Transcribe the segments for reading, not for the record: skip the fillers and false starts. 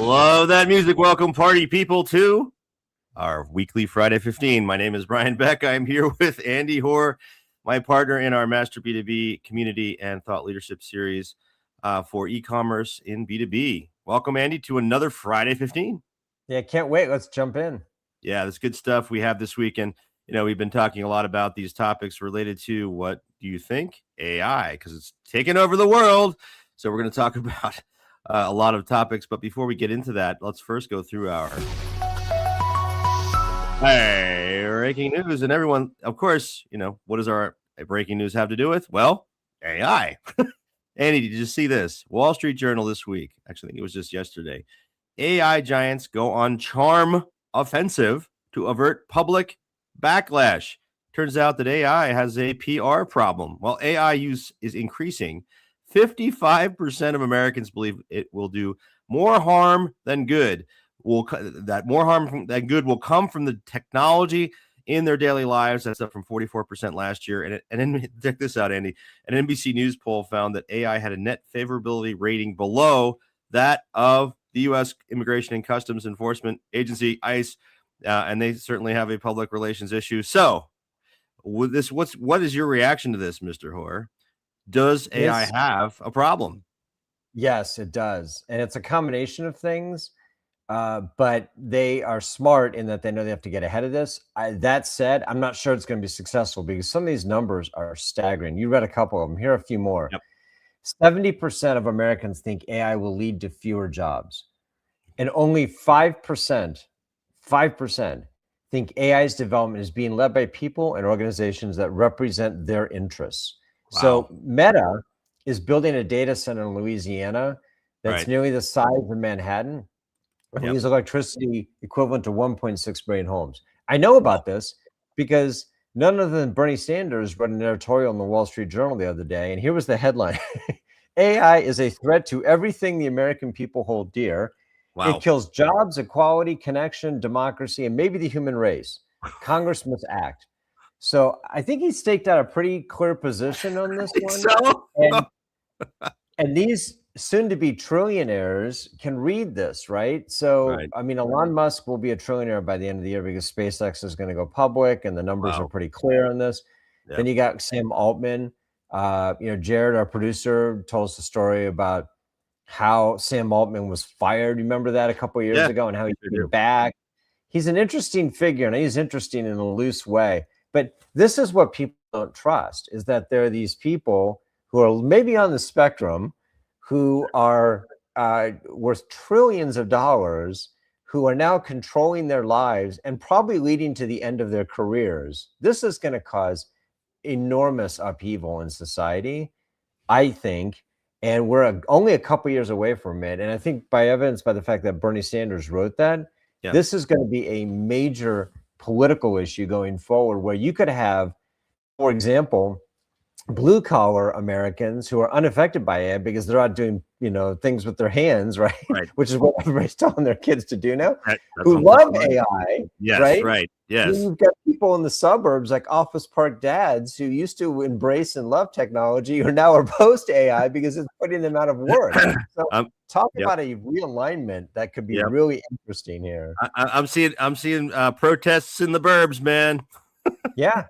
Love that music. Welcome, party people, to our weekly Friday 15. My name is Brian Beck. I'm here with Andy Hoare, my partner in our Master B2B community and thought leadership series for e-commerce in B2B. Welcome, Andy, to another Friday 15. Yeah, can't wait. Let's jump in. Yeah, that's good stuff we have this week. And, we've been talking a lot about these topics related to what do you think? AI, because it's taken over the world. So we're going to talk about a lot of topics. But before we get into that, let's first go through our breaking news. And everyone, of course, what does our breaking news have to do with? Well, AI. Andy, did you see this? Wall Street Journal this week. Actually, I think it was just yesterday. AI giants go on charm offensive to avert public backlash. Turns out that AI has a PR problem. While AI use is increasing, 55% of Americans believe it will do more harm than good. That more harm than good will come from the technology in their daily lives. That's up from 44% last year. And then check this out, Andy. An NBC News poll found that AI had a net favorability rating below that of the U.S. Immigration and Customs Enforcement Agency, ICE, and they certainly have a public relations issue. So, with this, what is your reaction to this, Mr. Hoare? Does AI have a problem? Yes, it does. And it's a combination of things, but they are smart in that they know they have to get ahead of this. That said, I'm not sure it's going to be successful because some of these numbers are staggering. You read a couple of them. Here are a few more. Yep. 70% of Americans think AI will lead to fewer jobs. And only 5% think AI's development is being led by people and organizations that represent their interests. Wow. So Meta is building a data center in Louisiana that's nearly the size of Manhattan and uses electricity equivalent to 1.6 million homes. I know about this because none other than Bernie Sanders read an editorial in the Wall Street Journal the other day, and here was the headline. AI is a threat to everything the American people hold dear. Wow. It kills jobs, equality, connection, democracy, and maybe the human race. Congress must act. So I think he staked out a pretty clear position on this one. So? And these soon-to-be trillionaires can read this, right? So, I mean, Elon Musk will be a trillionaire by the end of the year because SpaceX is going to go public, and the numbers are pretty clear on this. Yep. Then you got Sam Altman. Jared, our producer, told us a story about how Sam Altman was fired. Remember that a couple of years ago, and how he came back. He's an interesting figure, and he's interesting in a loose way. But this is what people don't trust, is that there are these people who are maybe on the spectrum who are worth trillions of dollars, who are now controlling their lives and probably leading to the end of their careers. This is going to cause enormous upheaval in society, I think. And we're only a couple years away from it. And I think by evidence, by the fact that Bernie Sanders wrote that, this is going to be a major political issue going forward, where you could have, for example, blue collar Americans who are unaffected by AI because they're out doing, things with their hands, right? Which is what everybody's telling their kids to do now, who love AI. Yes, right. Yes. And you've got people in the suburbs like Office Park dads who used to embrace and love technology who now are opposed to AI because it's putting them out of work. So talk about a realignment that could be really interesting here. I'm seeing protests in the burbs, man.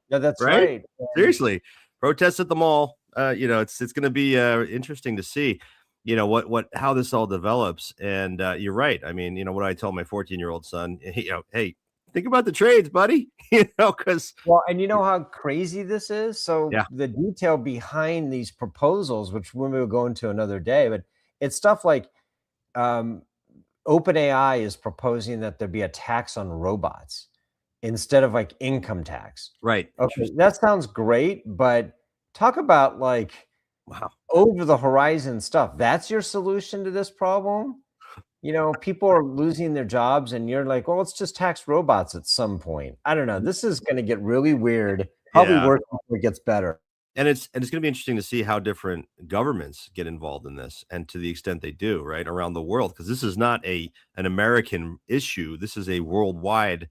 That's right. Seriously. Protests at the mall. It's going to be interesting to see, how this all develops. And you're right. I mean, what I tell my 14-year-old son, hey, think about the trades, buddy. Because and you know how crazy this is. So the detail behind these proposals, which we will go into another day, but it's stuff like OpenAI is proposing that there be a tax on robots instead of like income tax. Right. Okay, that sounds great, but talk about over the horizon stuff. That's your solution to this problem? People are losing their jobs and you're like, well, let's just tax robots at some point. I don't know. This is going to get really weird. Probably worse before it gets better. And it's going to be interesting to see how different governments get involved in this, and to the extent they do, right, around the world, because this is not an American issue. This is a worldwide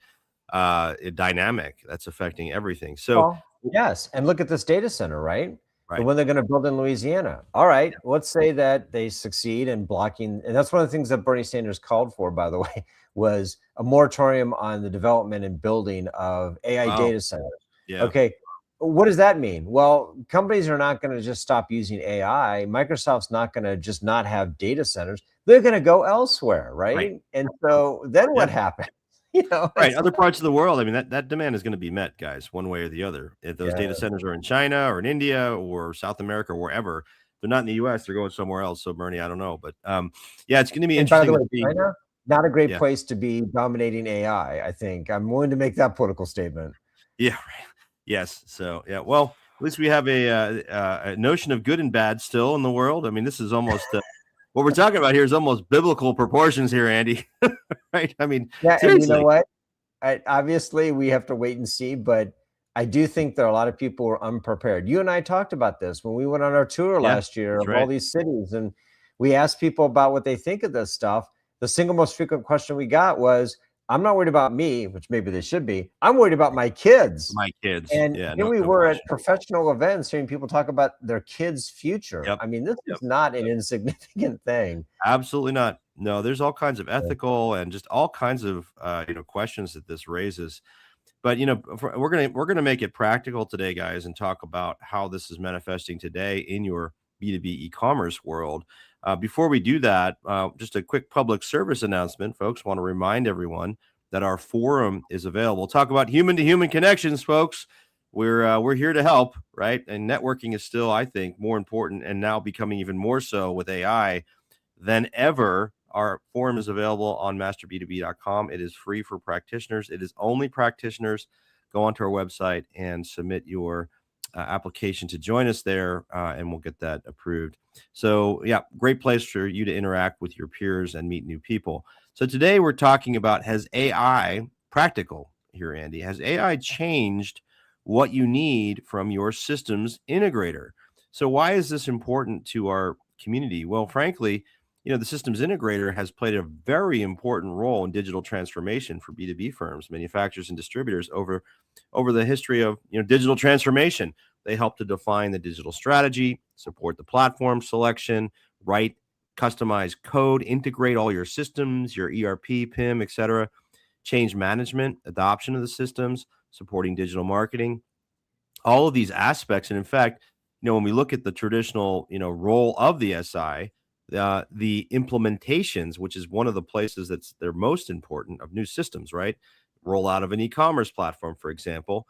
dynamic that's affecting everything. So yes, and look at this data center, right? the one they're going to build in Louisiana. All right, let's say that they succeed in blocking, and that's one of the things that Bernie Sanders called for, by the way, was a moratorium on the development and building of AI data centers. Yeah. Okay, what does that mean? Well, companies are not going to just stop using AI. Microsoft's not going to just not have data centers. They're going to go elsewhere, right? And so then what happens? Right. Other parts of the world, I mean, that demand is going to be met, guys, one way or the other. If those data centers are in China or in India or South America or wherever, they're not in the US, they're going somewhere else. So, Bernie, I don't know. But yeah, it's going to be interesting. By the way, China, not a great place to be dominating AI, I think. I'm willing to make that political statement. Yeah, right. Yes. So, yeah, well, at least we have a notion of good and bad still in the world. I mean, this is almost what we're talking about here is almost biblical proportions here, Andy. Right? I mean, seriously. And you know what? Obviously, we have to wait and see, but I do think there are a lot of people who are unprepared. You and I talked about this when we went on our tour last year of all these cities, and we asked people about what they think of this stuff. The single most frequent question we got was, I'm not worried about me, which maybe they should be. I'm worried about my kids. My kids. And here we were at professional events hearing people talk about their kids' future. I mean, this is not an insignificant thing. Absolutely not. No, there's all kinds of ethical and just all kinds of questions that this raises. But we're gonna make it practical today, guys, and talk about how this is manifesting today in your B2B e-commerce world. Before we do that, just a quick public service announcement, folks. Want to remind everyone that our forum is available. Talk about human-to-human connections, folks. We're here to help, right? And networking is still, I think, more important, and now becoming even more so with AI than ever. Our forum is available on masterb2b.com. It is free for practitioners. It is only practitioners. Go onto our website and submit your application to join us there, and we'll get that approved. So, yeah, great place for you to interact with your peers and meet new people. So today we're talking about, has AI, practical here, Andy, has AI changed what you need from your systems integrator? So why is this important to our community? Well, frankly, the systems integrator has played a very important role in digital transformation for B2B firms, manufacturers, and distributors over the history of digital transformation. They help to define the digital strategy, support the platform selection, write customized code, integrate all your systems, your ERP, PIM, etc., change management, adoption of the systems, supporting digital marketing, all of these aspects. And in fact, when we look at the traditional role of the SI, the implementations, which is one of the places they're most important of new systems, right? Rollout of an e-commerce platform, for example,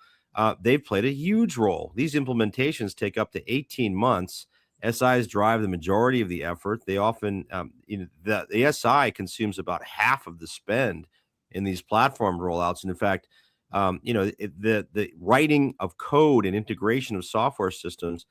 they've played a huge role. These implementations take up to 18 months. SIs drive the majority of the effort. They often, the SI consumes about half of the spend in these platform rollouts. And in fact, the writing of code and integration of software systems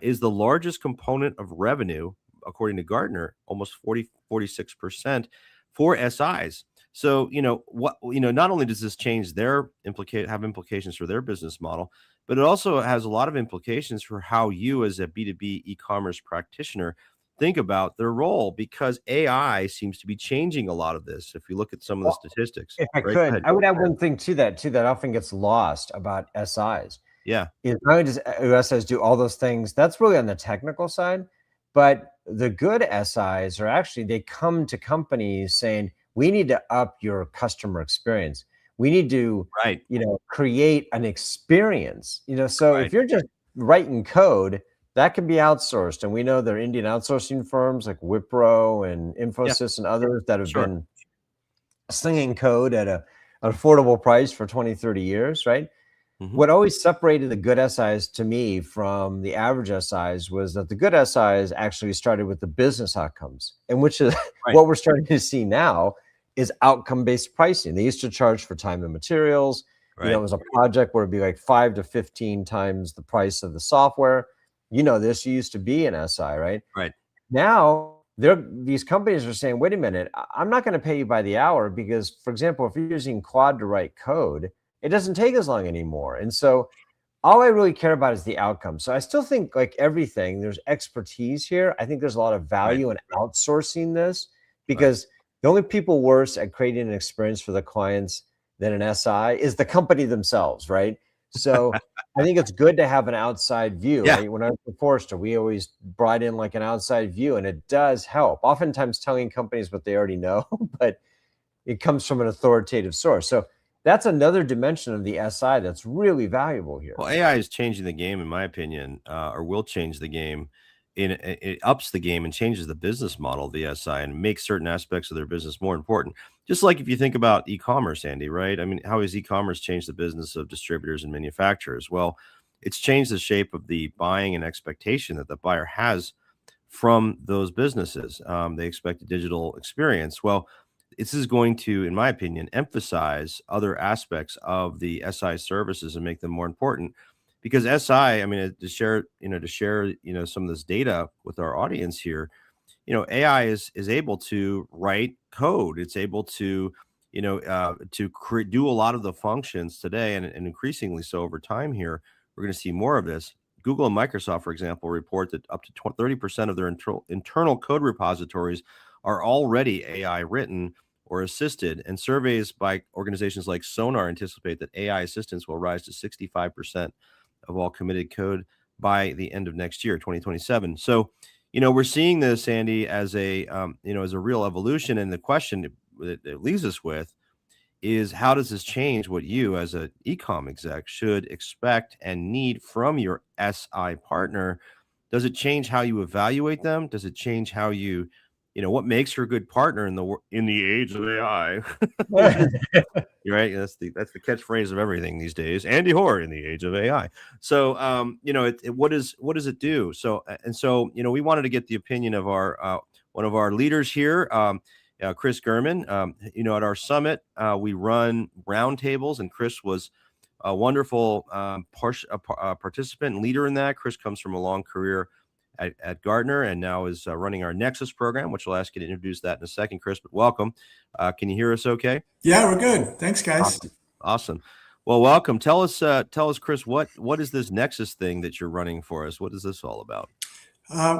is the largest component of revenue, according to Gartner, almost 46% for SIs. So, not only does this change have implications for their business model, but it also has a lot of implications for how you as a B2B e-commerce practitioner think about their role, because AI seems to be changing a lot of this. If you look at some of the statistics. If I could, I would add one thing to that often gets lost about SIs. Yeah. Not only does SIs do all those things, that's really on the technical side. But the good SIs are actually, they come to companies saying, we need to up your customer experience. We need to, create an experience, so if you're just writing code, that can be outsourced. And we know there are Indian outsourcing firms like Wipro and Infosys and others that have been slinging code at an affordable price for 20, 30 years, right? What always separated the good SIs to me from the average SIs was that the good SIs actually started with the business outcomes, and which is what we're starting to see now is outcome-based pricing. They used to charge for time and materials. It was a project where it'd be like 5 to 15 times the price of the software. This used to be an SI, right? Right. Now, these companies are saying, wait a minute, I'm not going to pay you by the hour because, for example, if you're using Claude to write code, it doesn't take as long anymore. And so all I really care about is the outcome. So I still think, like everything, there's expertise here. I think there's a lot of value in outsourcing this, because the only people worse at creating an experience for the clients than an SI is the company themselves, right? So I think it's good to have an outside view. Yeah. Right? When I was at Forrester, we always brought in like an outside view, and it does help. Oftentimes telling companies what they already know, but it comes from an authoritative source. So that's another dimension of the SI that's really valuable here. Well, AI is changing the game, in my opinion, or will change the game. It ups the game and changes the business model of the SI and makes certain aspects of their business more important. Just like if you think about e-commerce, Andy, right? I mean, how has e-commerce changed the business of distributors and manufacturers? Well, it's changed the shape of the buying and expectation that the buyer has from those businesses. They expect a digital experience. Well, this is going to, in my opinion, emphasize other aspects of the SI services and make them more important. Because SI, I mean, to share, some of this data with our audience here, AI is able to write code. It's able to, do a lot of the functions today, and increasingly so over time. Here, we're going to see more of this. Google and Microsoft, for example, report that up to 30% of their internal code repositories are already AI written or assisted. And surveys by organizations like Sonar anticipate that AI assistance will rise to 65% of all committed code by the end of next year, 2027. So, we're seeing this, Andy, as as a real evolution. And the question that it leaves us with is, how does this change what you as an e-com exec should expect and need from your SI partner? Does it change how you evaluate them? Does it change how you, what makes for a good partner in the age of AI? You're right. That's the catchphrase of everything these days. Andy Hoare in the age of AI. So, what does it do? So, we wanted to get the opinion of our one of our leaders here, Chris German. At our summit, we run roundtables, and Chris was a wonderful participant and leader in that. Chris comes from a long career at Gartner and now is running our Nexus program, which I'll ask you to introduce that in a second, Chris, but welcome. Can you hear us okay? Yeah, we're good. Thanks, guys. Awesome. Well, welcome. Tell us, Chris, what is this Nexus thing that you're running for us? What is this all about?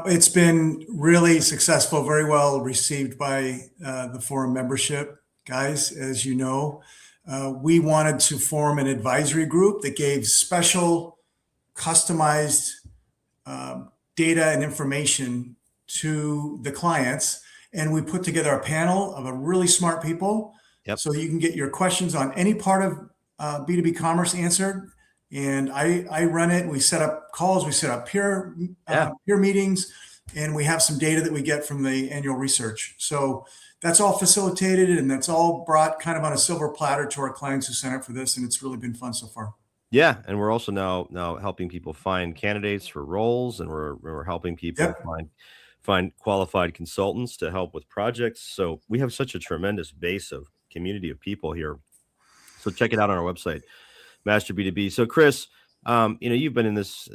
It's been really successful, very well received by the forum membership, guys. As you know, we wanted to form an advisory group that gave special, customized data and information to the clients. And we put together a panel of really smart people. Yep. So you can get your questions on any part of B2B commerce answered. And I run it. We set up calls, we set up peer meetings, and we have some data that we get from the annual research. So that's all facilitated, and that's all brought kind of on a silver platter to our clients who sign up for this. And it's really been fun so far. Yeah, and we're also now helping people find candidates for roles, and we're helping people find qualified consultants to help with projects. So we have such a tremendous base of community of people here. So check it out on our website, Master B2B. So Chris, you've been in this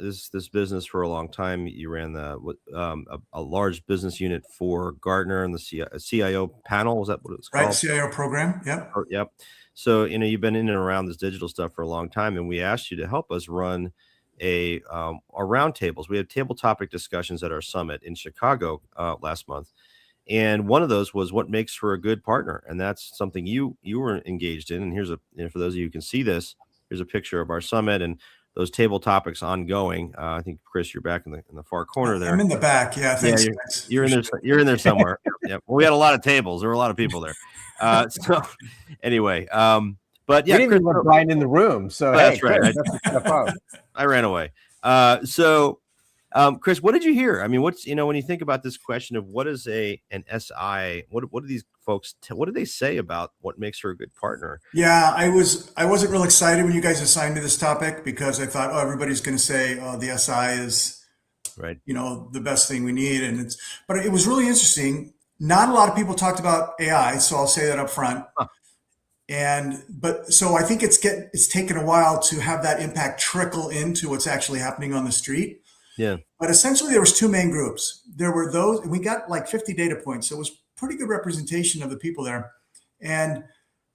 business for a long time. You ran a large business unit for Gartner and the CIO panel. Was that what it was called? Right, CIO program. Yep. Yep. So, you've been in and around this digital stuff for a long time, and we asked you to help us run our roundtables. We had table topic discussions at our summit in Chicago last month. And one of those was what makes for a good partner. And that's something you were engaged in. And here's for those of you who can see this, here's a picture of our summit and those table topics ongoing. I think, Chris, you're back in the far corner there. I'm in the back. Yeah. Thanks. You're in there. You're in there somewhere. Yeah. Well, we had a lot of tables. There were a lot of people there. So anyway, but yeah, we didn't even want Brian in the room. So that's hey, right. Chris, I ran away. Chris, what did you hear? I mean, what's, when you think about this question of what is an SI, what do these folks, what do they say about what makes her a good partner? Yeah, I wasn't real excited when you guys assigned me this topic, because I thought, everybody's going to say, the SI is, right, the best thing we need. But it was really interesting. Not a lot of people talked about AI, so I'll say that up front. Huh. So I think it's taken a while to have that impact trickle into what's actually happening on the street. Yeah. But essentially there was two main groups. There were those, and we got like 50 data points. So it was pretty good representation of the people there. And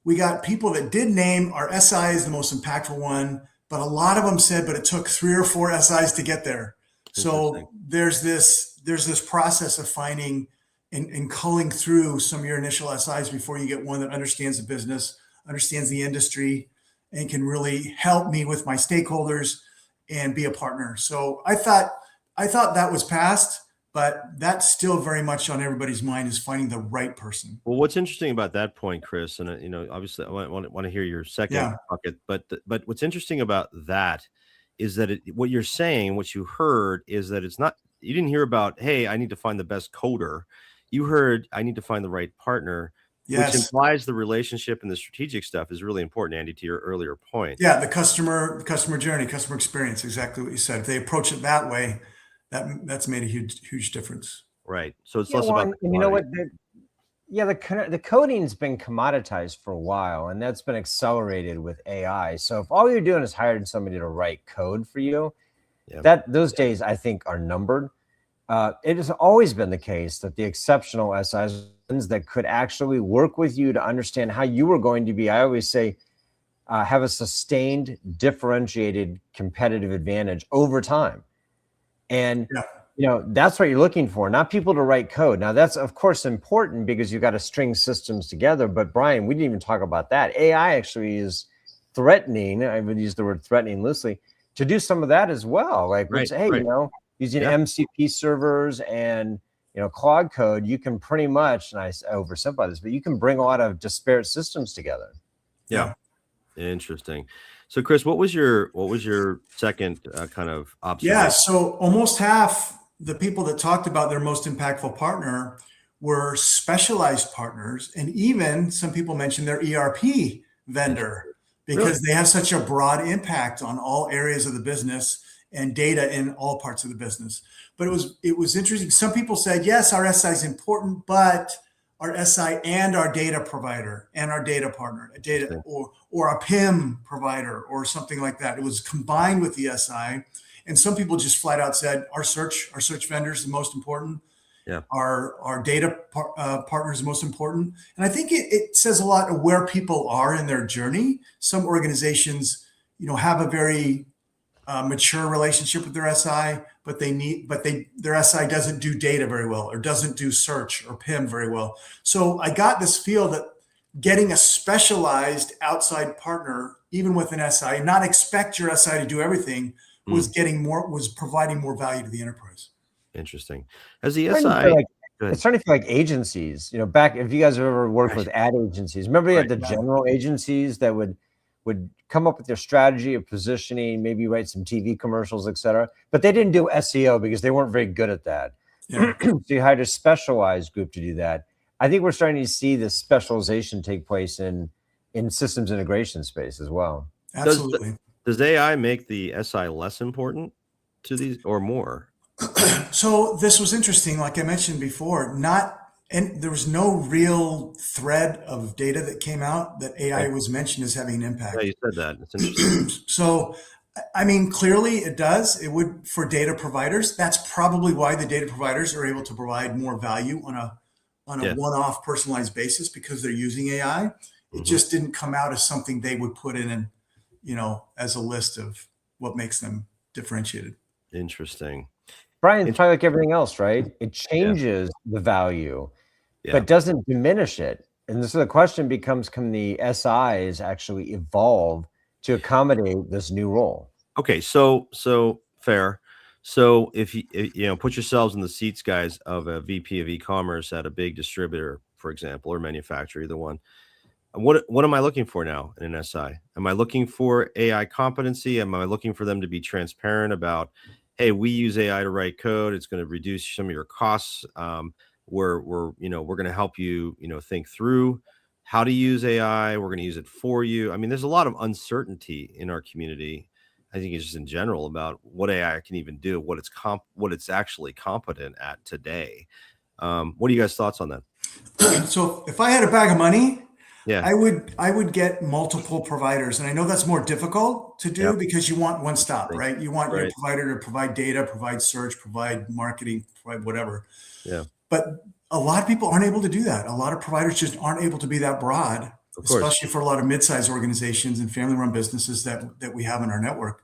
we got people that did name our SI as the most impactful one, but a lot of them said, but it took 3 or 4 SIs to get there. So there's this process of finding and culling through some of your initial SIs before you get one that understands the business, understands the industry, and can really help me with my stakeholders and be a partner. So I thought that was past, but that's still very much on everybody's mind, is finding the right person. Well, what's interesting about that point, Chris, and obviously I want to hear your second bucket, but what's interesting about that is that what you're saying, what you heard, is that it's not, you didn't hear about, hey, I need to find the best coder. You heard, I need to find the right partner, which implies the relationship and the strategic stuff is really important, Andy, to your earlier point. Yeah, the customer journey, customer experience, exactly what you said. If they approach it that way, that's made a huge difference. Right. So it's less about, you know what? The coding's been commoditized for a while, and that's been accelerated with AI. So if all you're doing is hiring somebody to write code for you, those days I think are numbered. It has always been the case that the exceptional SIs that could actually work with you to understand how you were going to be, I always say, have a sustained, differentiated competitive advantage over time. And that's what you're looking for, not people to write code. Now, that's, of course, important because you got to string systems together. But, Brian, we didn't even talk about that. AI actually is threatening, I would use the word threatening loosely, to do some of that as well. Like, using MCP servers and, Claude Code, you can pretty much, and I oversimplify this, but you can bring a lot of disparate systems together. Yeah. Interesting. So, Chris, what was your second kind of observation? Yeah, so almost half the people that talked about their most impactful partner were specialized partners, and even some people mentioned their ERP vendor because they have such a broad impact on all areas of the business and data in all parts of the business. But it was interesting. Some people said, yes, our SI is important, but our SI and our data provider and our data partner, or a PIM provider or something like that. It was combined with the SI. And some people just flat out said, our search vendor is the most important. Yeah. Our data partner is the most important. And I think it says a lot of where people are in their journey. Some organizations, have a very mature relationship with their SI, but their SI doesn't do data very well, or doesn't do search or PIM very well. So I got this feel that getting a specialized outside partner, even with an SI, not expect your SI to do everything, was providing more value to the enterprise. Interesting. As the SI, it's starting to feel like agencies. Back, if you guys have ever worked with ad agencies, remember you had the general agencies that would come up with their strategy of positioning, maybe write some TV commercials, etc. But they didn't do SEO because they weren't very good at that. Yeah. So you hired a specialized group to do that. I think we're starting to see this specialization take place in systems integration space as well. Absolutely. Does AI make the SI less important to these or more? So this was interesting. Like I mentioned before, and there was no real thread of data that came out that AI was mentioned as having an impact. Yeah, you said that. It's interesting. So, I mean, clearly it does. It would for data providers. That's probably why the data providers are able to provide more value on a one-off personalized basis, because they're using AI. It just didn't come out as something they would put in, as a list of what makes them differentiated. Interesting. Brian, it's probably like everything else, right? It changes the value, but doesn't diminish it. And so the question becomes, can the SIs actually evolve to accommodate this new role? Okay, so fair. So if you put yourselves in the seats, guys, of a VP of e-commerce at a big distributor, for example, or manufacturer, either one. What am I looking for now in an SI? Am I looking for AI competency? Am I looking for them to be transparent about, hey, we use AI to write code. It's going to reduce some of your costs. We're going to help you, think through how to use AI. We're going to use it for you. I mean, there's a lot of uncertainty in our community. I think it's just in general about what AI can even do, what it's actually competent at today. What are you guys' thoughts on that? So if I had a bag of money, I would get multiple providers. And I know that's more difficult to do because you want one stop, right? You want your provider to provide data, provide search, provide marketing, provide whatever. Yeah. But a lot of people aren't able to do that. A lot of providers just aren't able to be that broad, especially for a lot of mid-sized organizations and family-run businesses that we have in our network.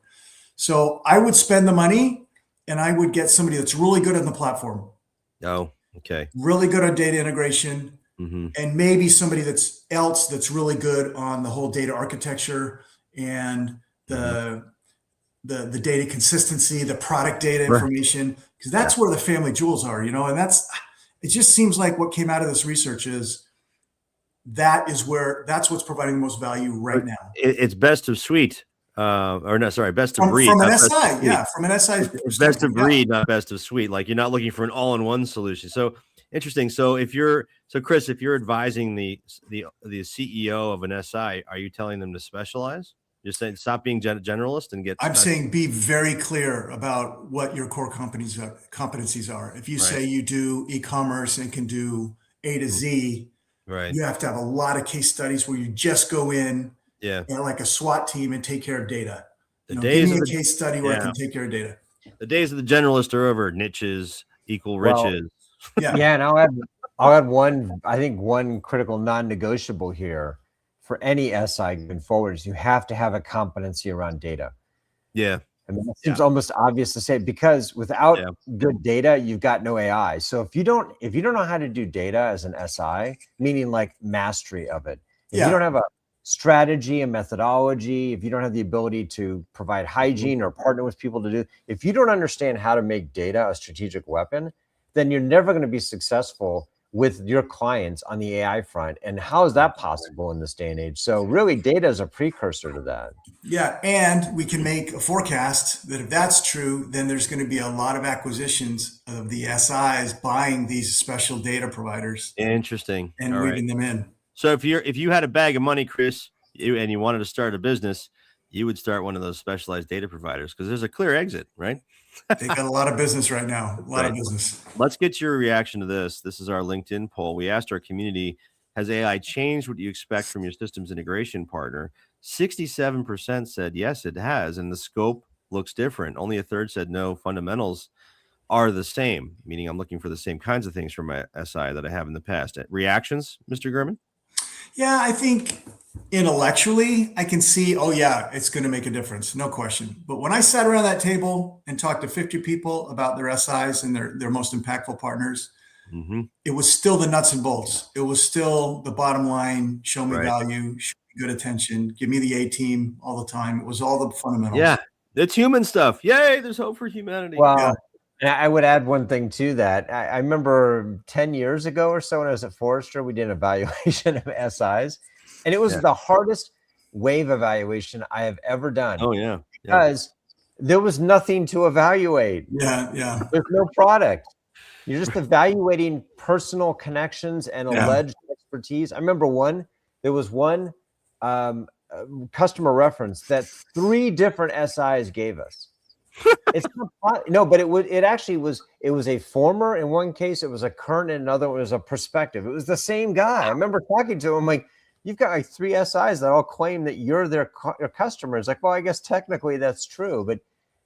So I would spend the money and I would get somebody that's really good on the platform. Oh, okay. Really good on data integration. Mm-hmm. And maybe somebody that's really good on the whole data architecture and the data consistency, the product data information, because that's where the family jewels are, and it just seems like what came out of this research is that's what's providing the most value right now. It's best of suite, best of breed. From an SI, from an SI. It's best of breed, not best of suite. Like, you're not looking for an all-in-one solution. So interesting. So Chris, if you're advising the CEO of an SI, are you telling them to specialize? You're saying stop being generalist and get. I'm saying be very clear about what your core competencies are. If you say you do e-commerce and can do A to Z, right, you have to have a lot of case studies where you just go in, like a SWAT team, and take care of data. Give me a case study where I can take care of data. The days of the generalist are over. Niches equal riches. And I'll add one critical non-negotiable here. For any SI going forward, is you have to have a competency around data. Yeah. I mean, it seems almost obvious to say, because without good data, you've got no AI. So if you don't know how to do data as an SI, meaning like mastery of it, if you don't have a strategy and methodology, if you don't have the ability to provide hygiene or partner with people to do, if you don't understand how to make data a strategic weapon, then you're never going to be successful with your clients on the AI front. And how is that possible in this day and age? So really, data is a precursor to that. Yeah, and we can make a forecast that if that's true, then there's going to be a lot of acquisitions of the SIs buying these special data providers. Interesting. And weaving them in. So if you had a bag of money, Chris, and you wanted to start a business, you would start one of those specialized data providers, because there's a clear exit, right? They got a lot of business right now. A lot of business. Let's get your reaction to this. This is our LinkedIn poll. We asked our community, has AI changed what you expect from your systems integration partner? 67% said yes, it has, and the scope looks different. Only a third said no, fundamentals are the same, meaning I'm looking for the same kinds of things from my SI that I have in the past. Reactions, Mr. Gurman? Yeah, I think intellectually, I can see, it's going to make a difference, no question. But when I sat around that table and talked to 50 people about their SIs and their most impactful partners, it was still the nuts and bolts. It was still the bottom line, show me value, show me good attention, give me the A team all the time. It was all the fundamentals. Yeah, it's human stuff. Yay, there's hope for humanity. Well, I would add one thing to that. I remember 10 years ago or so when I was at Forrester, we did an evaluation of SIs, and it was the hardest wave evaluation I have ever done. Oh, yeah. Because there was nothing to evaluate. Yeah. There's no product. You're just evaluating personal connections and alleged expertise. I remember there was one customer reference that 3 different SIs gave us. It's not, but it was a former in one case, it was a current in another, it was a prospective. It was the same guy. I remember talking to him, like, you've got like 3 SIs that all claim that you're their customers. Like, well, I guess technically that's true, but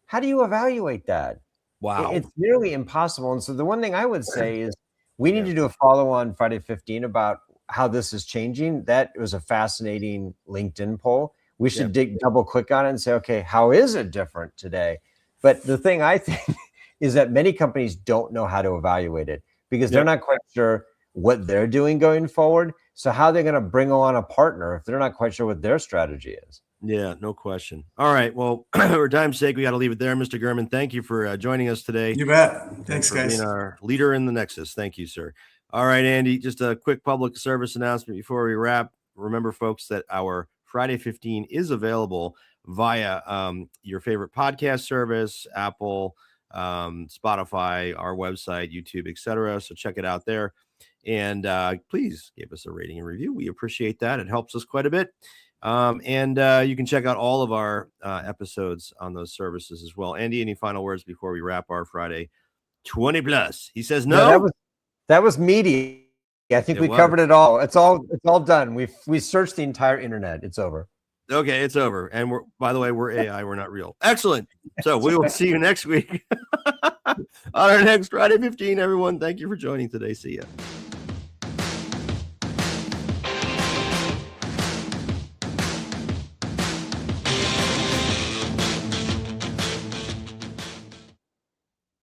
how do you evaluate that? Wow. It's nearly impossible. And so the one thing I would say is we need to do a follow-on Friday 15 about how this is changing. That was a fascinating LinkedIn poll. We should double click on it and say, okay, how is it different today? But the thing I think is that many companies don't know how to evaluate it because they're not quite sure what they're doing going forward. So how are they going to bring on a partner if they're not quite sure what their strategy is? Yeah, no question. All right. Well, for time's sake, we got to leave it there. Mr. Gurman, thank you for joining us today. You bet. Thanks, guys. Being our leader in the Nexus. Thank you, sir. All right, Andy, just a quick public service announcement before we wrap. Remember, folks, that our Friday 15 is available via your favorite podcast service, Apple, Spotify, our website, YouTube, etc. So check it out there. And please give us a rating and review. We appreciate that. It helps us quite a bit. And you can check out all of our episodes on those services as well. Andy, any final words before we wrap our Friday 20 plus? He says no. Yeah, that was meaty. I think we covered it all. It's all done. We searched the entire internet. It's over. Okay, it's over. And by the way, we're AI. We're not real. Excellent. So we will see you next week on our next Friday 15, everyone. Thank you for joining today. See ya.